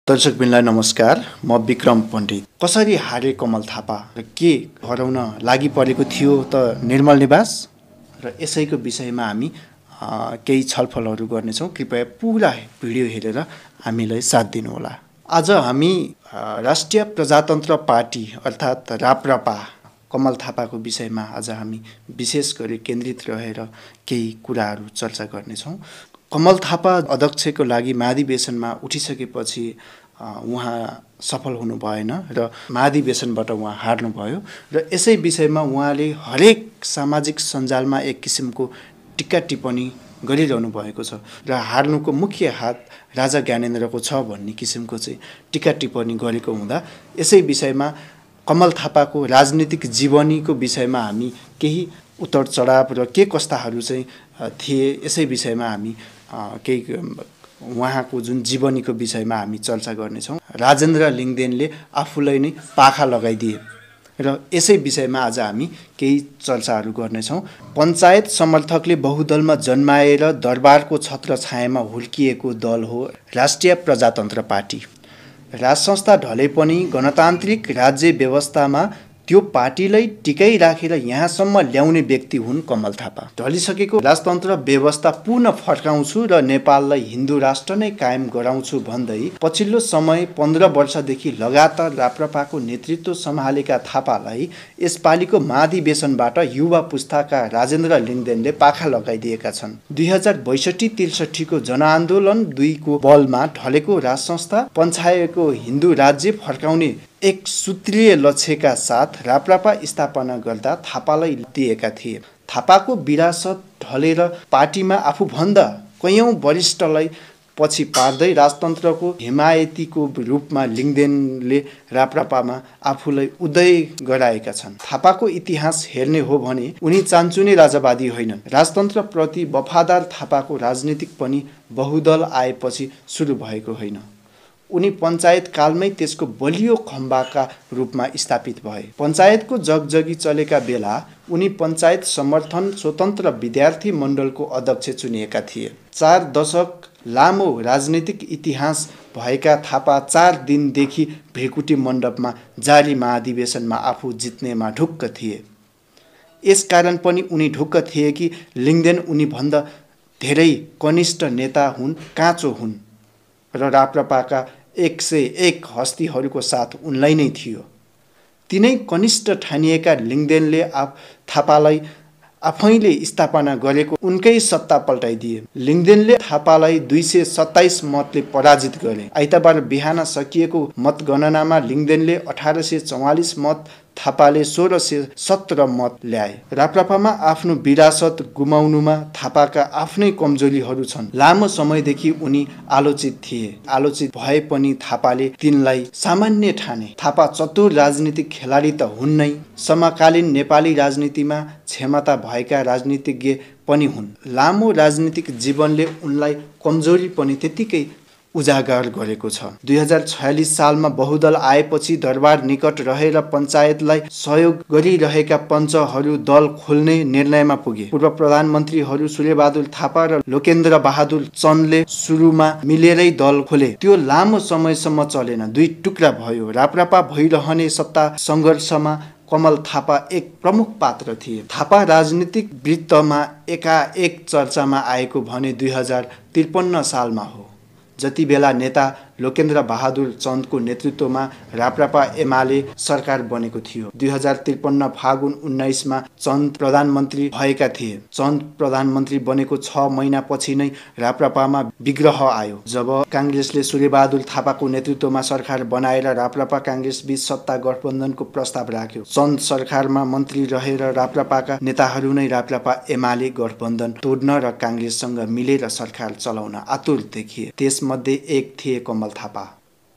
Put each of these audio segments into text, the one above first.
दर्शकबिनलाई नमस्कार। म विक्रम पण्डित। कसरी हारे कमल थापा र के हराउन लागि परेको थियो त निर्मल निवास र यसैको विषयमा हामी केही छलफलहरू गर्नेछौँ। कृपया पुरा भिडियो हेरेर हामीलाई साथ दिनुहोला। आज हामी राष्ट्रिय प्रजातन्त्र पार्टी अर्थात् राप्रपा कमल थापाको विषयमा आज हामी विशेष गरी केन्द्रित रहेर केही कुराहरू चर्चा गर्नेछौँ। कमल थापा अध्यक्षको लागि महाधिवेशनमा उठिसकेपछि उहाँ सफल हुनु भएन र महाधिवेशनबाट उहाँ हार्नुभयो र यसै विषयमा उहाँले हरेक सामाजिक सञ्जालमा एक किसिमको टिक्का टिप्पणी गरिरहनु भएको छ र हार्नुको मुख्य हात राजा ज्ञानेन्द्रको छ भन्ने किसिमको चाहिँ टिक्का टिप्पणी गरेको हुँदा यसै विषयमा कमल थापाको राजनीतिक जीवनीको विषयमा हामी केही उतार चढाव र के कस्ताहरू चाहिँ थिए यसै विषयमा हामी केही उहाँको जुन जीवनीको विषयमा हामी चर्चा गर्नेछौँ। राजेन्द्र लिङ्गदेनले आफूलाई नै पाखा लगाइदिए र यसै विषयमा आज हामी केही चर्चाहरू गर्नेछौँ। पञ्चायत समर्थकले बहुदलमा जन्माएर दरबारको छत्रछायामा हुर्किएको दल हो राष्ट्रिय प्रजातन्त्र पार्टी। राजसंस्था ढले पनि गणतान्त्रिक राज्य व्यवस्थामा त्यो पार्टीलाई टिकाइराखेर यहाँसम्म ल्याउने व्यक्ति हुन् कमल थापा। ढलिसकेको राजतन्त्र व्यवस्था पुनः फर्काउँछु र नेपाललाई हिन्दू राष्ट्र नै कायम गराउँछु भन्दै पछिल्लो समय 15 वर्षदेखि लगातार राप्रपाको नेतृत्व सम्हालेका थापालाई यसपालिको महाधिवेशनबाट युवा पुस्ताका राजेन्द्र लिङ्गदेनले पाखा लगाइदिएका छन्। 2062-63 को जनआन्दोलन 2 को बलमा ढलेको राजसंस्था पञ्चायतको हिन्दू राज्य फर्काउने एक सूत्रीय लक्ष्यका साथ राप्रपा स्थापना गर्दा थापालाई दिएका थिए। थापाको विरासत ढलेर पार्टीमा आफूभन्दा कैयौं वरिष्ठलाई पछि पार्दै राजतन्त्रको हिमायतीको रूपमा लिङ्गदेनले राप्रपामा आफूलाई उदय गराएका छन्। थापाको इतिहास हेर्ने हो भने उनी चान्चुने राजावादी होइनन्। राजतन्त्रप्रति वफादार थापाको राजनीतिक पनि बहुदल आएपछि सुरु भएको होइन। उनी पञ्चायत कालमै त्यसको बलियो खम्बाका रूपमा स्थापित भए। पञ्चायतको जगजगी चलेका बेला उनी पञ्चायत समर्थन स्वतन्त्र विद्यार्थी मण्डलको अध्यक्ष चुनिएका थिए। 4 दशक लामो राजनीतिक इतिहास भएका थापा 4 दिनदेखि भ्रिकुटी मण्डपमा जारी महाधिवेशनमा आफू जित्नेमा ढुक्क थिए। यसकारण पनि उनी ढुक्क थिए कि लिङ्गदेन उनीभन्दा धेरै कनिष्ठ नेता हुन्, काँचो हुन् र राप्रपाका 101 हस्तीहरूको साथ उनलाई नै थियो। तिनै कनिष्ठ ठानिएका लिङ्गदेनले थापालाई आफैले स्थापना गरेको उनकै सत्ता पल्टाइदिए। लिङ्गदेनले थापालाई 227 मतले पराजित गरे। आइतबार बिहान सकिएको मतगणनामा लिङ्गदेनले 1844 मत, थापाले 1617 मत ल्याए। राप्रपामा आफ्नो विरासत गुमाउनुमा थापाका आफ्नै कमजोरीहरू छन्। लामो समयदेखि उनी आलोचित थिए। आलोचित भए पनि थापाले तिनलाई सामान्य ठाने। थापा चतुर राजनीतिक खेलाडी त हुन्नै, समकालीन नेपाली राजनीतिमा क्षमता भएका राजनीतिज्ञ पनि हुन्। लामो राजनीतिक जीवनले उनलाई कमजोरी पनि त्यतिकै उजागर गरेको छ। 2046 सालमा बहुदल आएपछि दरबार निकट रहेर पञ्चायतलाई सहयोग गरिरहेका पञ्चहरू दल खोल्ने निर्णयमा पुगे। पूर्व प्रधानमन्त्रीहरू सूर्यबहादुर थापा र लोकेन्द्र बहादुर चन्दले सुरुमा मिलेरै दल खोले। त्यो लामो समयसम्म चलेन, 2 टुक्रा भयो। राप्रपा भइरहने सत्ता सङ्घर्षमा कमल थापा एक प्रमुख पात्र थिए। थापा राजनीतिक वृत्तमा एकाएक चर्चामा आएको भने 2053 सालमा हो, जति बेला नेता लोकेन्द्र बहादुर चन्दको नेतृत्वमा राप्रपा एमाले सरकार बनेको थियो। 2053 फागुन 19 मा चन्द प्रधानमन्त्री भएका थिए। चन्द प्रधानमन्त्री बनेको 6 महिनापछि नै राप्रपामा विग्रह आयो। जब काङ्ग्रेसले सूर्यबहादुर थापाको नेतृत्वमा सरकार बनाएर राप्रपा काङ्ग्रेस बीच सत्ता गठबन्धनको प्रस्ताव राख्यो। चन्द सरकारमा मन्त्री रहेर राप्रपाका नेताहरू नै राप्रपा एमाले गठबन्धन तोड्न र काङ्ग्रेससँग मिलेर सरकार चलाउन आतुर देखिए। त्यसमध्ये एक थिए कमल थापा।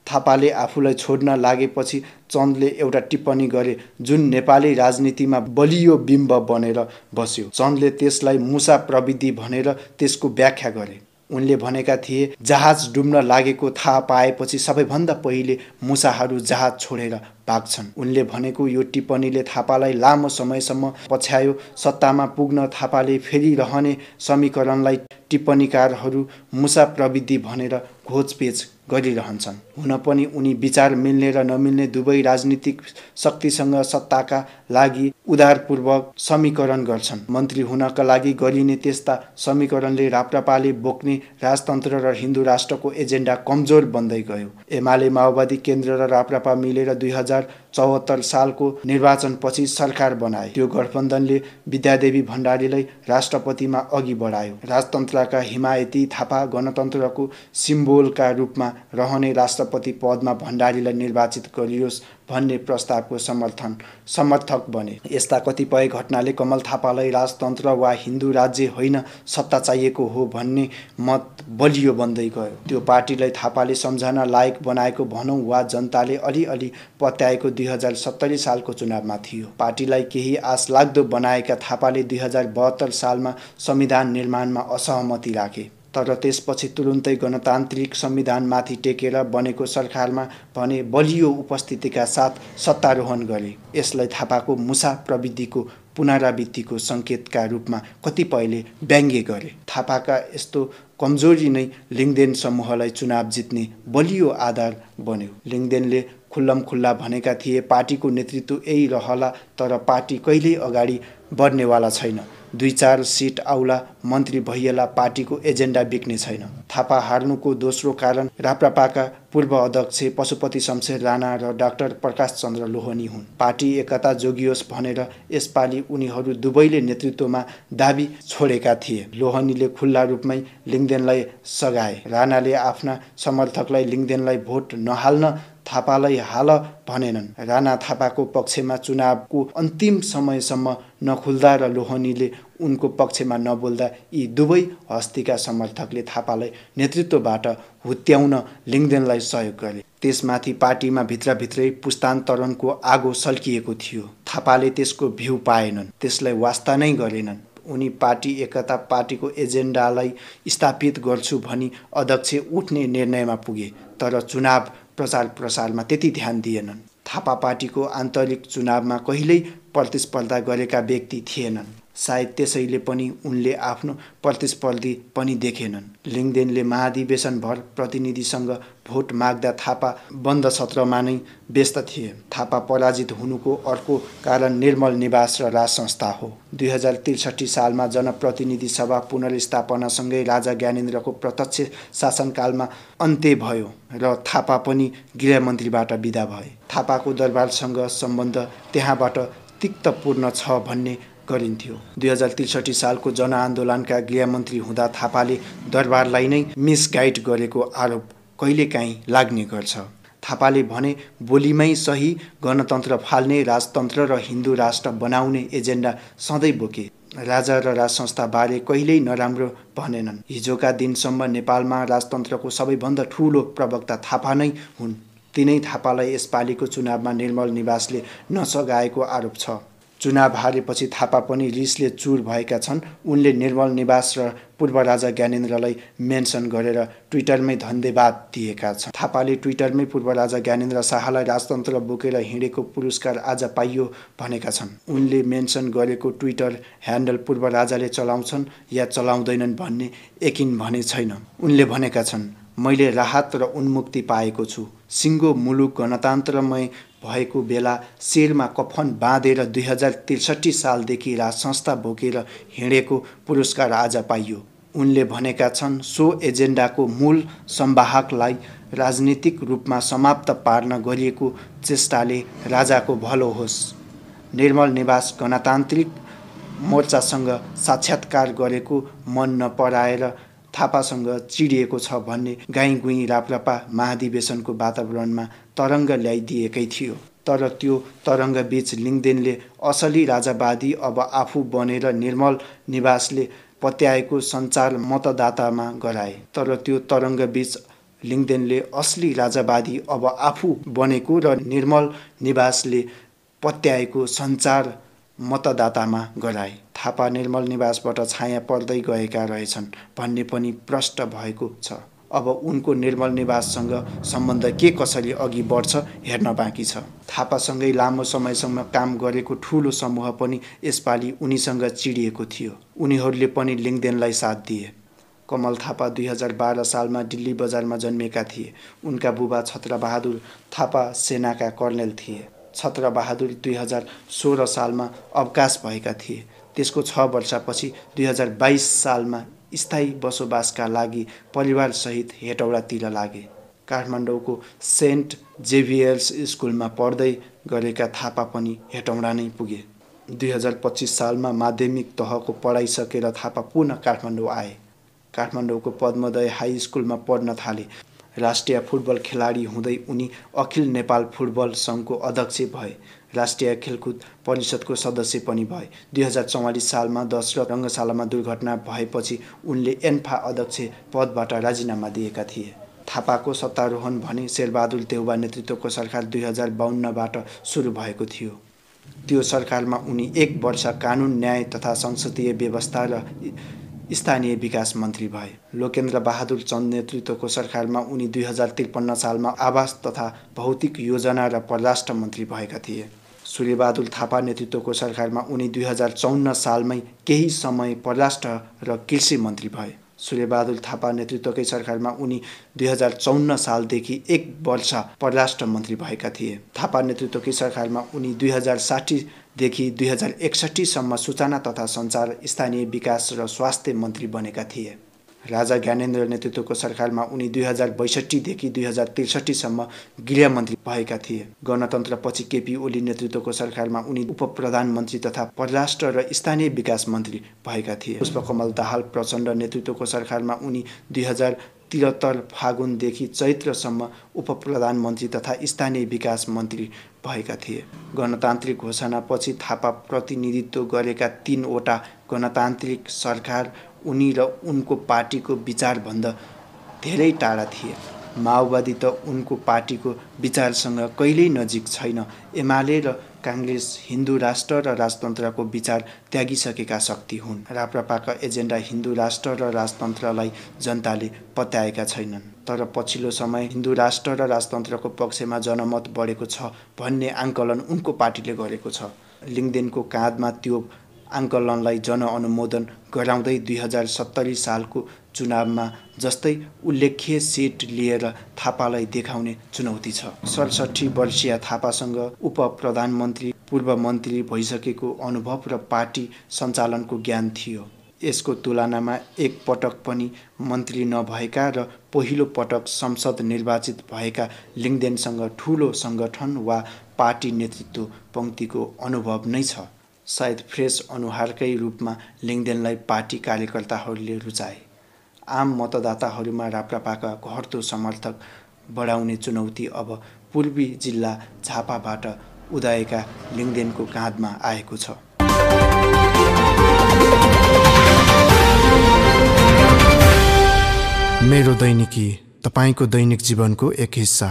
थापाले आफूलाई छोड्न लागेपछि चन्दले एउटा टिप्पणी गरे जुन नेपाली राजनीतिमा बलियो बिम्ब बनेर बस्यो। चन्दले त्यसलाई मुसा प्रविधि भनेर त्यसको व्याख्या गरे। उनले भनेका थिए, जहाज डुब्न लागेको थाहा पाएपछि सबैभन्दा पहिले मुसाहरू जहाज छोडेर भाग्छन्। उनले भनेको यो टिप्पणीले थापालाई लामो समयसम्म पछ्यायो। सत्तामा पुग्न थापाले फेरि रहने समीकरणलाई टिप्पणीकारहरू मुसा प्रविधि भनेर घोचपेच गरिरहन्छन्। हुन पनि उनी विचार मिल्ने र नमिल्ने दुवै राजनीतिक शक्तिसँग सत्ताका लागि उदारपूर्वक समीकरण गर्छन्। मन्त्री हुनका लागि गरिने त्यस्ता समीकरणले राप्रपाले बोक्ने राजतन्त्र र हिन्दू राष्ट्रको एजेन्डा कमजोर बन्दै गयो। एमाले माओवादी केन्द्र र राप्रपा मिलेर 2074 सालको निर्वाचनपछि सरकार बनाए। त्यो गठबन्धनले विद्यादेवी भण्डारीलाई राष्ट्रपतिमा अघि बढायो। राजतन्त्रका हिमायती थापा गणतन्त्रको सिम्बोलका रूपमा रहने राष्ट्रपति पदमा भण्डारीलाई निर्वाचित गरियोस् भन्ने प्रस्तावको समर्थक बने। यस्ता कतिपय घटनाले कमल थापालाई राजतन्त्र वा हिन्दू राज्य होइन सत्ता चाहिएको हो भन्ने मत बलियो बन्दै गयो। त्यो पार्टीलाई थापाले सम्झना लायक बनाएको भनौँ वा जनताले अलिअलि पत्याएको 2070 सालको चुनावमा थियो। पार्टीलाई केही आश लाग्दो बनाएका थापाले 2072 सालमा संविधान निर्माणमा असहमति राखे। तर त्यसपछि तुरुन्तै गणतान्त्रिक संविधानमाथि टेकेर बनेको सरकारमा भने बलियो उपस्थितिका साथ सत्तारोहण गरे। यसलाई थापाको मुसा प्रविधिको पुनरावृत्तिको सङ्केतका रूपमा कतिपयले व्यङ्ग्य गरे। थापाका यस्तो कमजोरी नै लिङ्गदेन समूहलाई चुनाव जित्ने बलियो आधार बन्यो। लिङ्गदेनले खुल्लमखुल्ला भनेका थिए, पार्टीको नेतृत्व यही रहला तर पार्टी कहिल्यै अगाडि बढ्नेवाला छैन। 2-4 सिट आउला, मन्त्री भइएला, पार्टीको एजेन्डा बिग्ने छैन। थापा हार्नुको दोस्रो कारण राप्रपाका पूर्व अध्यक्ष पशुपति शमशेर राणा र डाक्टर प्रकाश चन्द्र लोहनी हुन्। पार्टी एकता जोगियोस् भनेर यसपालि उनीहरू दुवैले नेतृत्वमा दाबी छोडेका थिए। लोहनीले खुल्ला रूपमै लिङ्गदेनलाई सघाए। राणाले आफ्ना समर्थकलाई लिङ्गदेनलाई भोट नहाल्न थापालाई हाल भनेनन्। राणा थापाको पक्षमा चुनावको अन्तिम समयसम्म नखुल्दा र लोहनीले उनको पक्षमा नबोल्दा यी दुवै हस्तीका समर्थकले थापालाई नेतृत्वबाट हुत्याउन लिङ्गदेनलाई सहयोग गरे। त्यसमाथि पार्टीमा भित्रभित्रै पुस्तान्तरणको आगो सल्किएको थियो। थापाले त्यसको भ्यू पाएनन्, त्यसलाई वास्ता नै गरेनन्। उनी पार्टी एकता, पार्टीको एजेन्डालाई स्थापित गर्छु भनी अध्यक्ष उठ्ने निर्णयमा पुगे, तर चुनाव प्रचार प्रसारमा त्यति ध्यान दिएनन्। थापा पार्टीको आन्तरिक चुनावमा कहिल्यै प्रतिस्पर्धा गरेका व्यक्ति थिएनन्। सायद त्यसैले पनि उनले आफ्नो प्रतिस्पर्धी पनि देखेनन्। लिङ्गदेनले महाधिवेशनभर प्रतिनिधिसँग भोट माग्दा थापा बन्द सत्रमा नै व्यस्त थिए। थापा पराजित हुनुको अर्को कारण निर्मल निवास र राज संस्था हो। 2063 सालमा जनप्रतिनिधि सभा पुनर्स्थापनासँगै राजा ज्ञानेन्द्रको प्रत्यक्ष शासनकालमा अन्त्य भयो र थापा पनि गृहमन्त्रीबाट बिदा भए। थापाको दरबारसँग सम्बन्ध त्यहाँबाट तिक्तपूर्ण छ भन्ने गरिन्थ्यो। 2063 सालको जनआन्दोलनका गृहमन्त्री हुँदा थापाले दरबारलाई नै मिसगाइड गरेको आरोप कहिलेकाहीँ लाग्ने गर्छ। थापाले भने बोलीमै सही गणतन्त्र फाल्ने, राजतन्त्र र हिन्दू राष्ट्र बनाउने एजेन्डा सधैँ बोके। राजा र राज संस्थाबारे कहिल्यै नराम्रो भनेनन्। हिजोका दिनसम्म नेपालमा राजतन्त्रको सबैभन्दा ठूलो प्रवक्ता थापा नै हुन्। तिनै थापालाई यसपालिको चुनावमा निर्मल निवासले नसघाएको आरोप छ। चुनाव हारेपछि थापा पनि रिसले चुर भएका छन्। उनले निर्मल निवास र पूर्व राजा ज्ञानेन्द्रलाई मेन्सन गरेर ट्विटरमै धन्यवाद दिएका छन्। थापाले ट्विटरमै पूर्व राजा ज्ञानेन्द्र शाहलाई राजतन्त्र बोकेर हिँडेको पुरस्कार आज पाइयो भनेका छन्। उनले मेन्सन गरेको ट्विटर ह्यान्डल पूर्व राजाले चलाउँछन् या चलाउँदैनन् भन्ने यकिन भने छैन। उनले भनेका छन्, मैले राहत र उन्मुक्ति पाएको छु। सिङ्गो मुलुक गणतन्त्रमय भएको बेला शिरमा कफन बाँधेर 2063 सालदेखि राज संस्था बोकेर हिँडेको पुरस्कार आज पाइयो। उनले भनेका छन्, सो एजेन्डाको मूल संवाहकलाई राजनीतिक रूपमा समाप्त पार्न गरिएको चेष्टाले राजाको भलो होस्। निर्मल निवास गणतान्त्रिक मोर्चासँग साक्षात्कार गरेको मन नपराएर थापासँग चिडिएको छ भन्ने गाईगुई राप्रपा महाधिवेशनको वातावरणमा तरङ्ग ल्याइदिएकै थियो। तर त्यो तरङ्गबीच लिङ्गदेनले असली राजावादी अब आफू बनेर निर्मल निवासले पत्याएको सञ्चार मतदातामा गराए। तर त्यो तरङ्गबीच लिङ्गदेनले असली राजावादी अब आफू बनेको र निर्मल निवासले पत्याएको सञ्चार मतदातामा गराए। थापा निर्मल निवासबाट छाया पर्दै गएका रहेछन् भन्ने पनि प्रष्ट भएको छ। अब उनको निर्मल निवाससँग सम्बन्ध के कसरी अघि बढ्छ हेर्न बाँकी छ। थापासँगै लामो समयसम्म काम गरेको ठूलो समूह पनि यसपालि उनीसँग चिडिएको थियो। उनीहरूले पनि लिङ्गदेनलाई साथ दिए। कमल थापा 2012 सालमा दिल्ली बजारमा जन्मेका थिए। उनका बुबा छत्रबहादुर थापा सेनाका कर्नेल थिए। छत्रबहादुर 2016 सालमा अवकाश भएका थिए। त्यसको 6 वर्षपछि 2022 सालमा स्थायी बसोबासका लागि परिवारसहित हेटौडातिर लागे। काठमाडौँको सेन्ट जेभियर्स स्कुलमा पढ्दै गरेका थापा पनि हेटौडा नै पुगे। 2025 सालमा माध्यमिक तहको पढाइ सकेर थापा पुनः काठमाडौँ आए। काठमाडौँको पद्मोदय हाई स्कुलमा पढ्न थाले। राष्ट्रिय फुटबल खेलाडी हुँदै उनी अखिल नेपाल फुटबल सङ्घको अध्यक्ष भए। राष्ट्रिय खेलकुद परिषदको सदस्य पनि भए। 2044 सालमा दशरथ रङ्गशालामा दुर्घटना भएपछि उनले एन्फा अध्यक्ष पदबाट राजीनामा दिएका थिए। थापाको सत्तारोहण भने शेरबहादुर देउवा नेतृत्वको सरकार 2052बाट सुरु भएको थियो। त्यो सरकारमा उनी 1 वर्ष कानुन न्याय तथा संसदीय व्यवस्था र स्थानीय विकास मन्त्री भए। लोकेन्द्र बहादुर चन्द नेतृत्वको सरकारमा उनी 2053 सालमा आवास तथा भौतिक योजना र परराष्ट्र मन्त्री भएका थिए। सूर्यबहादुर थापा नेतृत्वको सरकारमा उनी 2054 सालमै केही समय परराष्ट्र र कृषि मन्त्री भए। सूर्यबहादुर थापा नेतृत्वकै सरकारमा उनी 2054 सालदेखि 1 वर्ष परराष्ट्र मन्त्री भएका थिए। थापा नेतृत्वकै सरकारमा उनी 2060 देखि 2061 सम्म सूचना तथा सञ्चार, स्थानीय विकास र स्वास्थ्य मन्त्री बनेका थिए। राजा ज्ञानेन्द्र नेतृत्वको सरकारमा उनी 2062 देखि 2063 सम्म गृहमन्त्री भएका थिए। गणतन्त्रपछि केपी ओली नेतृत्वको सरकारमा उनी उपप्रधानमन्त्री तथा परराष्ट्र र स्थानीय विकास मन्त्री भएका थिए। पुष्पकमल दाहाल प्रचण्ड नेतृत्वको सरकारमा उनी 2073 फागुनदेखि चैत्रसम्म उपप्रधानमन्त्री तथा स्थानीय विकास मन्त्री भएका थिए। गणतान्त्रिक घोषणापछि थापा प्रतिनिधित्व गरेका 3 वटा गणतान्त्रिक सरकार उनी र उनको पार्टीको विचारभन्दा धेरै टाढा थिए। माओवादी त उनको पार्टीको विचारसँग कहिल्यै नजिक छैन। एमाले र काङ्ग्रेस हिन्दू राष्ट्र र राजतन्त्रको विचार त्यागिसकेका शक्ति हुन्। राप्रपाका एजेन्डा हिन्दू राष्ट्र र राजतन्त्रलाई जनताले पत्याएका छैनन्। तर पछिल्लो समय हिन्दू राष्ट्र र राजतन्त्रको पक्षमा जनमत बढेको छ भन्ने आङ्कलन उनको पार्टीले गरेको छ। लिङ्गदेनको काँधमा त्यो आङ्कलनलाई जनअनुमोदन गराउँदै 2070 सालको चुनावमा जस्तै उल्लेख्य सिट लिएर थापालाई देखाउने चुनौती छ। 67 वर्षीय थापासँग उपप्रधानमन्त्री, पूर्व मन्त्री भइसकेको अनुभव र पार्टी सञ्चालनको ज्ञान थियो। यसको तुलनामा एक पटक पनि मन्त्री नभएका र पहिलो पटक संसद निर्वाचित भएका लिङ्गदेनसँग ठूलो सङ्गठन वा पार्टी नेतृत्व पङ्क्तिको अनुभव नै छ। सायद फ्रेस अनुहारकै रूपमा लिङ्गदेनलाई पार्टी कार्यकर्ताहरूले रुचाए। आम मतदाताहरूमा राप्रपाका घट्दो समर्थक बढाउने चुनौती अब पूर्वी जिल्ला झापाबाट उदाएका लिङ्गदेनको काँधमा आएको छ। मेरो दैनिकी, तपाईको दैनिक जीवनको एक हिस्सा।